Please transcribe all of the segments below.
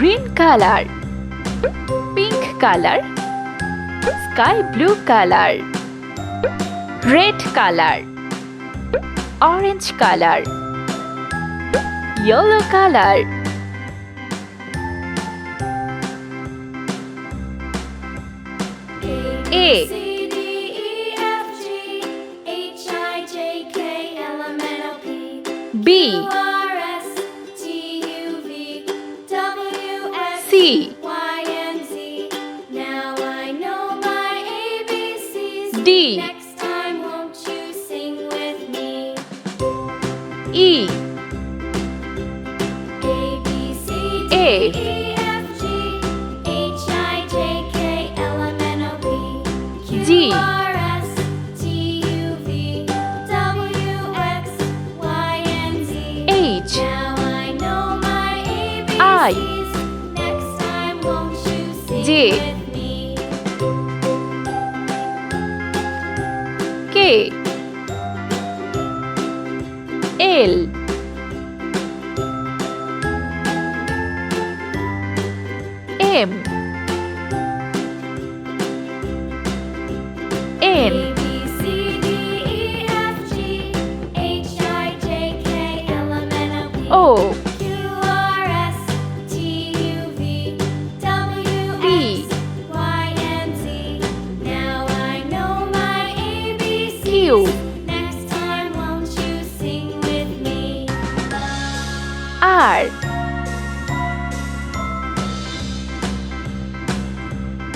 green color, pink color, sky blue color, red color, orange color, yellow color. A C, D, E, F, G, H, I, J, K, L, M, N, O, P, B Q, R, S, T, U, V, W, X, C Y, and Z. Now I know my ABCs. D Next time, won't you sing with me? E A, B, C, D, A E, F, G, H, I, J, K, L, M, N, O, P, Q, G R, S, T, U, V, W, X, Y, and Z. H Now I know my I ABCs. Next time, won't you sing J with me? K L M N A, B, C, D, E, F, G, H, I, J, K, L, M, N, O, P, O Q, R, S, T, U, V, W, P X, Y, and Z. Now I know my ABCs. Q Next time, won't you sing with me? R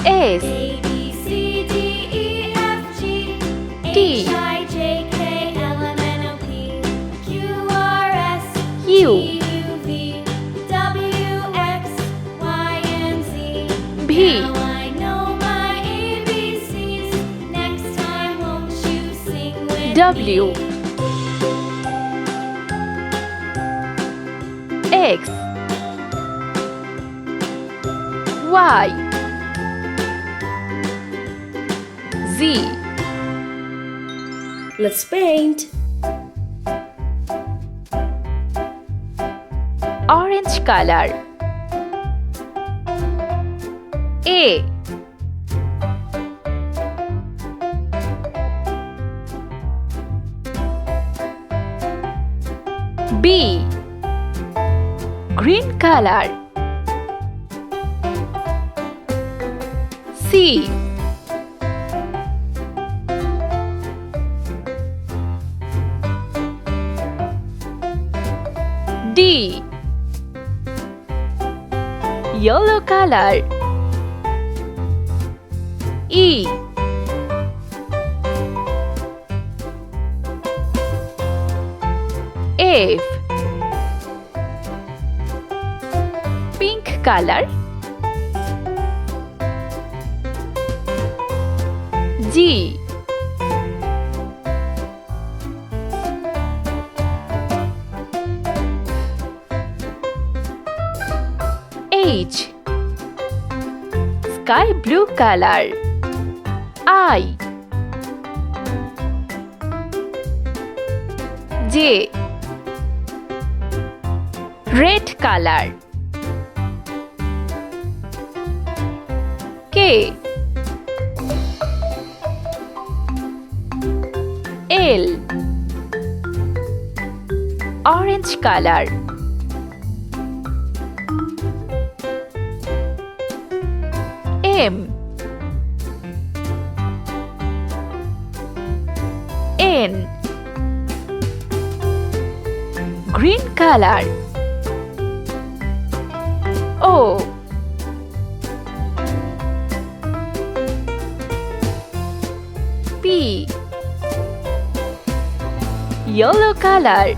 S A, B, C, D, E, F, G, T H, I, J, K, L, M, N, O, P, Q, R, S, U T, U, V, W, X, Y, and Z. V Now I know my ABCs. Next time, won't you sing with W me? X Y Z Let's paint. orange color A B green color C D yellow color E F pink color G H sky blue color I J red color K L orange color M N green color O P yellow color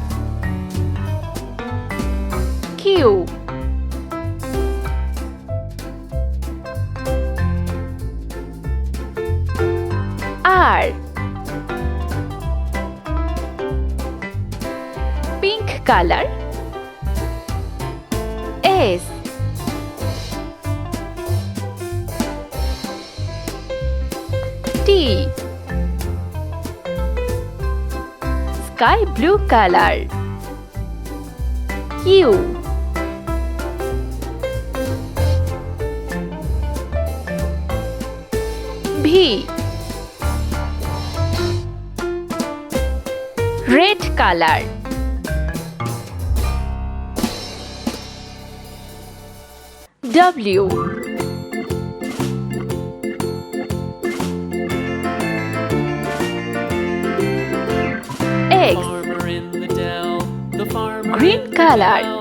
Q R pink color S T sky blue color U V. Red color. W. X. Farmer in the dell, the farmer Green in the color. dell.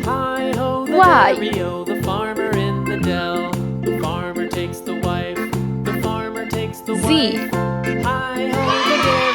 Hi-ho, the Y. derry-o, the farmer in the dell. The farmer takes the wife, the farmer takes the Z. wife. Hi-ho, the derry-o.